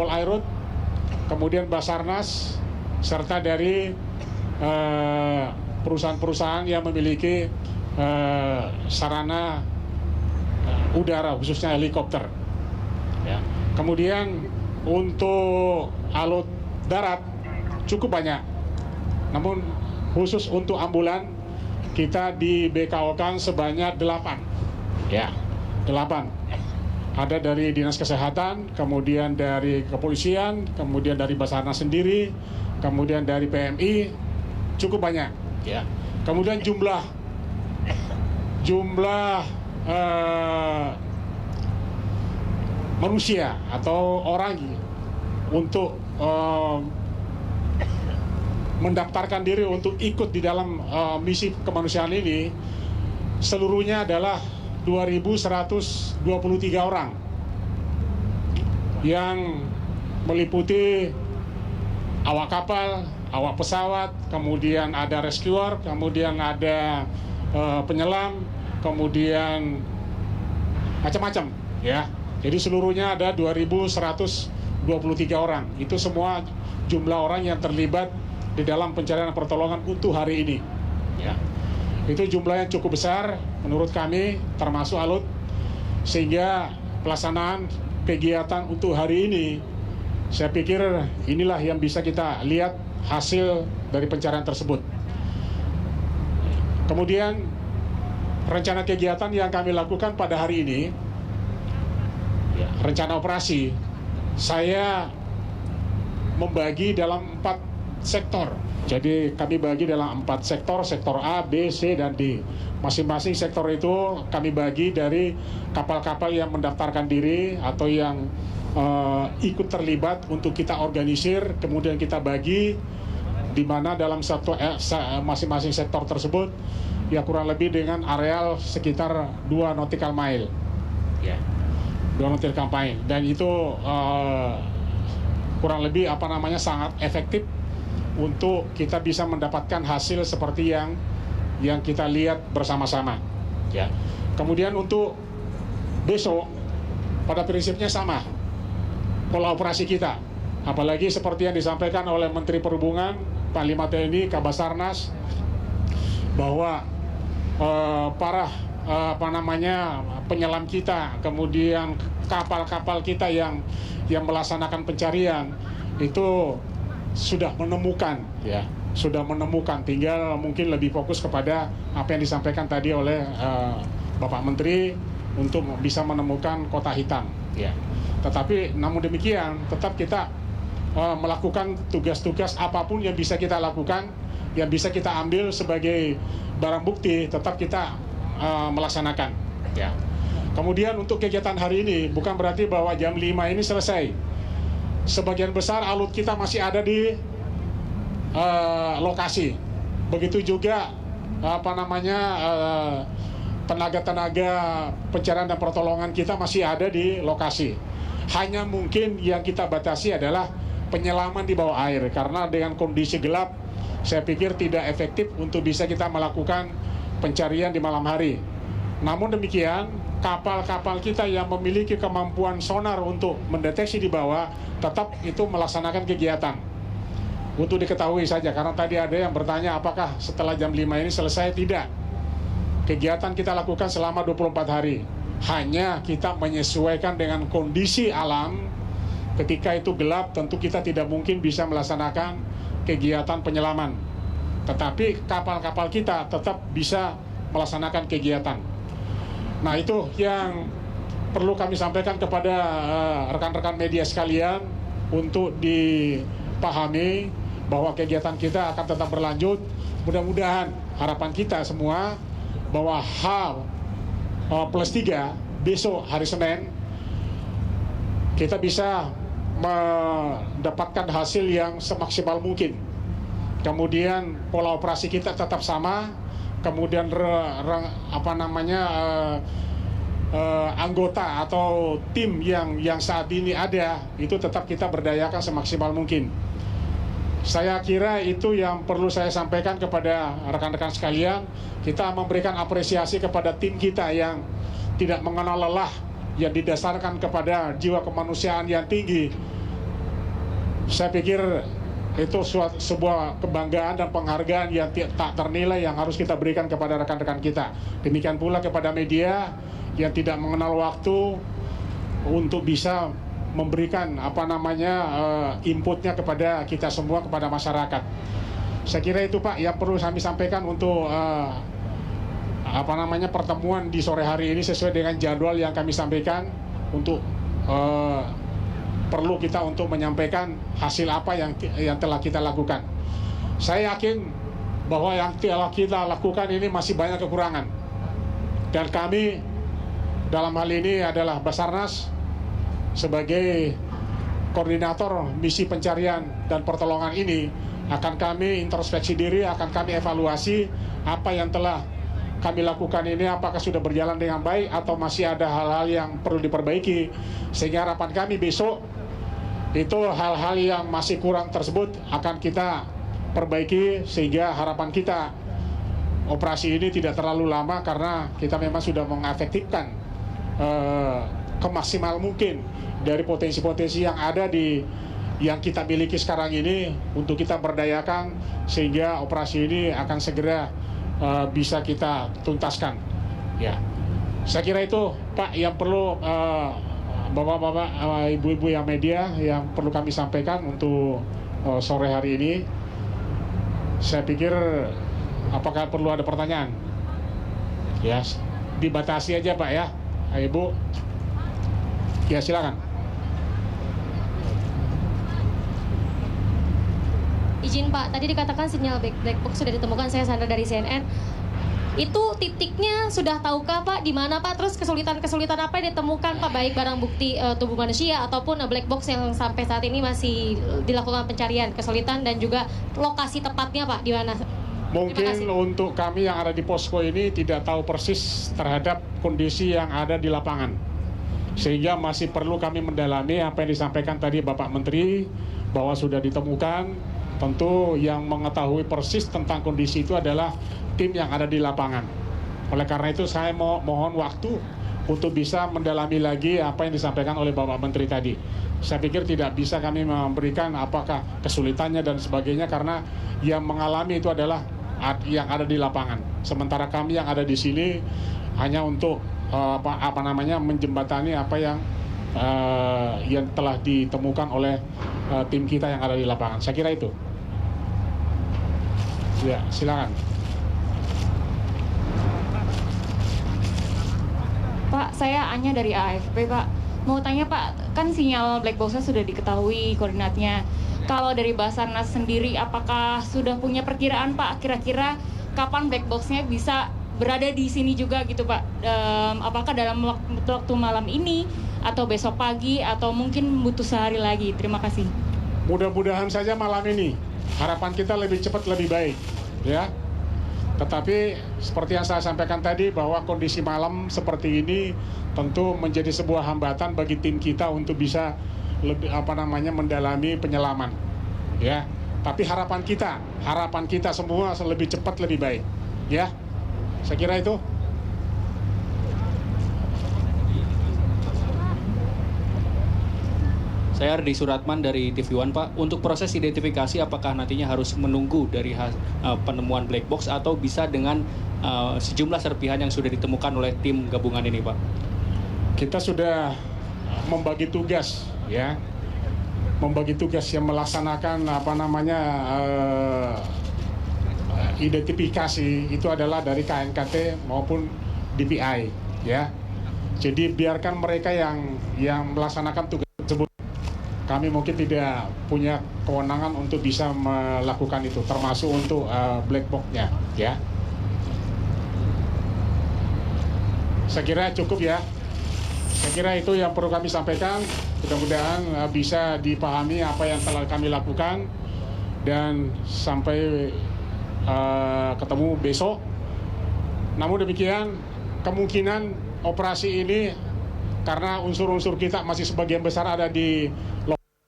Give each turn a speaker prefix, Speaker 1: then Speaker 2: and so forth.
Speaker 1: Polairut, kemudian Basarnas, serta dari perusahaan-perusahaan yang memiliki sarana udara, khususnya helikopter. Ya. Kemudian untuk alut darat cukup banyak, namun khusus untuk ambulan kita di BKO-kan sebanyak 8. Ya, 8. Ada dari Dinas Kesehatan, kemudian dari Kepolisian, kemudian dari Basarnas sendiri, kemudian dari PMI, cukup banyak. Ya. Kemudian jumlah manusia atau orang untuk mendaftarkan diri untuk ikut di dalam misi kemanusiaan ini seluruhnya adalah 2.123 orang yang meliputi awak kapal, awak pesawat, kemudian ada rescuer, kemudian ada penyelam, kemudian macam-macam ya. Jadi seluruhnya ada 2.123 orang. Itu semua jumlah orang yang terlibat di dalam pencarian dan pertolongan untuk hari ini ya. Itu jumlah yang cukup besar menurut kami, termasuk alut, sehingga pelaksanaan kegiatan untuk hari ini saya pikir inilah yang bisa kita lihat hasil dari pencarian tersebut. Kemudian rencana kegiatan yang kami lakukan pada hari ini, rencana operasi, saya membagi dalam 4 sektor. Jadi kami bagi dalam 4 sektor, sektor A, B, C, dan D. Masing-masing sektor itu kami bagi dari kapal-kapal yang mendaftarkan diri atau yang ikut terlibat untuk kita organisir, kemudian kita bagi di mana dalam masing-masing sektor tersebut ya kurang lebih dengan areal sekitar 2 nautical mile. Ya. 2 nautical mile, dan itu kurang lebih sangat efektif untuk kita bisa mendapatkan hasil seperti yang kita lihat bersama-sama. Ya. Kemudian untuk besok pada prinsipnya sama pola operasi kita, apalagi seperti yang disampaikan oleh Menteri Perhubungan, Panglima TNI, Kabasarnas, bahwa para penyelam kita, kemudian kapal-kapal kita yang melaksanakan pencarian itu sudah menemukan, tinggal mungkin lebih fokus kepada apa yang disampaikan tadi oleh Bapak Menteri untuk bisa menemukan kota hitam. Ya. Tetapi namun demikian tetap kita melakukan tugas-tugas apapun yang bisa kita lakukan, yang bisa kita ambil sebagai barang bukti, tetap kita melaksanakan. Ya. Kemudian untuk kegiatan hari ini bukan berarti bahwa jam 5 ini selesai. Sebagian besar alut kita masih ada di lokasi. Begitu juga tenaga-tenaga pencarian dan pertolongan kita masih ada di lokasi. Hanya mungkin yang kita batasi adalah penyelaman di bawah air, karena dengan kondisi gelap saya pikir tidak efektif untuk bisa kita melakukan pencarian di malam hari. Namun demikian, kapal-kapal kita yang memiliki kemampuan sonar untuk mendeteksi di bawah tetap itu melaksanakan kegiatan. Untuk diketahui saja, karena tadi ada yang bertanya apakah setelah jam 5 ini selesai. Tidak. Kegiatan kita lakukan selama 24 hari. Hanya kita menyesuaikan dengan kondisi alam. Ketika itu gelap, tentu kita tidak mungkin bisa melaksanakan kegiatan penyelaman. Tetapi kapal-kapal kita tetap bisa melaksanakan kegiatan. Nah, itu yang perlu kami sampaikan kepada rekan-rekan media sekalian untuk dipahami bahwa kegiatan kita akan tetap berlanjut. Mudah-mudahan harapan kita semua bahwa H+3 besok hari Senin kita bisa mendapatkan hasil yang semaksimal mungkin. Kemudian pola operasi kita tetap sama. Kemudian anggota atau tim yang saat ini ada itu tetap kita berdayakan semaksimal mungkin. Saya kira itu yang perlu saya sampaikan kepada rekan-rekan sekalian. Kita memberikan apresiasi kepada tim kita yang tidak mengenal lelah, yang didasarkan kepada jiwa kemanusiaan yang tinggi, Saya pikir itu sebuah kebanggaan dan penghargaan yang tak ternilai yang harus kita berikan kepada rekan-rekan kita. Demikian pula kepada media yang tidak mengenal waktu untuk bisa memberikan inputnya kepada kita semua, kepada masyarakat. Saya kira itu Pak yang perlu kami sampaikan untuk pertemuan di sore hari ini sesuai dengan jadwal yang kami sampaikan untuk perlu kita untuk menyampaikan hasil apa yang telah kita lakukan. Saya yakin bahwa yang telah kita lakukan ini masih banyak kekurangan. Dan kami dalam hal ini adalah Basarnas sebagai koordinator misi pencarian dan pertolongan ini akan kami introspeksi diri, akan kami evaluasi apa yang telah kami lakukan ini apakah sudah berjalan dengan baik atau masih ada hal-hal yang perlu diperbaiki, sehingga harapan kami besok itu hal-hal yang masih kurang tersebut akan kita perbaiki, sehingga harapan kita operasi ini tidak terlalu lama karena kita memang sudah mengefektifkan kemaksimal mungkin dari potensi-potensi yang ada yang kita miliki sekarang ini untuk kita berdayakan, sehingga operasi ini akan segera bisa kita tuntaskan. Ya, saya kira itu Pak yang perlu bapak-bapak, ibu-ibu yang media yang perlu kami sampaikan untuk sore hari ini. Saya pikir apakah perlu ada pertanyaan? Ya, dibatasi aja Pak ya, Ibu. Ya silakan.
Speaker 2: Izin Pak, tadi dikatakan sinyal black box sudah ditemukan. Saya Sandra dari CNN. Itu titiknya sudah tahukah Pak di mana Pak? Terus kesulitan-kesulitan apa yang ditemukan Pak, baik barang bukti tubuh manusia ataupun black box yang sampai saat ini masih dilakukan pencarian, kesulitan dan juga lokasi tepatnya Pak di mana?
Speaker 1: Mungkin untuk kami yang ada di posko ini tidak tahu persis terhadap kondisi yang ada di lapangan, sehingga masih perlu kami mendalami apa yang disampaikan tadi Bapak Menteri bahwa sudah ditemukan. Tentu yang mengetahui persis tentang kondisi itu adalah tim yang ada di lapangan. Oleh karena itu saya mohon waktu untuk bisa mendalami lagi apa yang disampaikan oleh Bapak Menteri tadi. Saya pikir tidak bisa kami memberikan apakah kesulitannya dan sebagainya, karena yang mengalami itu adalah yang ada di lapangan. Sementara kami yang ada di sini hanya untuk menjembatani apa yang telah ditemukan oleh tim kita yang ada di lapangan. Saya kira itu. Ya, silakan.
Speaker 3: Pak, saya Anya dari AFP, Pak. Mau tanya Pak, kan sinyal black box-nya sudah diketahui koordinatnya. Kalau dari Basarnas sendiri, apakah sudah punya perkiraan Pak, kira-kira kapan black box-nya bisa berada di sini juga gitu Pak? Apakah dalam waktu malam ini, atau besok pagi, atau mungkin butuh sehari lagi? Terima kasih.
Speaker 1: Mudah-mudahan saja malam ini. Harapan kita lebih cepat lebih baik, ya. Tetapi seperti yang saya sampaikan tadi bahwa kondisi malam seperti ini tentu menjadi sebuah hambatan bagi tim kita untuk bisa lebih mendalami penyelaman, ya. Tapi harapan kita semua lebih cepat lebih baik, ya. Saya kira itu.
Speaker 4: Saya Ardi Suratman dari TV One, Pak. Untuk proses identifikasi, apakah nantinya harus menunggu dari penemuan black box atau bisa dengan sejumlah serpihan yang sudah ditemukan oleh tim gabungan ini, Pak?
Speaker 1: Kita sudah membagi tugas, ya, membagi tugas yang melaksanakan identifikasi itu adalah dari KNKT maupun DPI, ya. Jadi biarkan mereka yang melaksanakan tugas tersebut. Kami mungkin tidak punya kewenangan untuk bisa melakukan itu, termasuk untuk black box-nya, ya. Saya kira cukup ya. Saya kira itu yang perlu kami sampaikan. Mudah-mudahan bisa dipahami apa yang telah kami lakukan, dan sampai ketemu besok. Namun demikian, kemungkinan operasi ini karena unsur-unsur kita masih sebagian besar ada di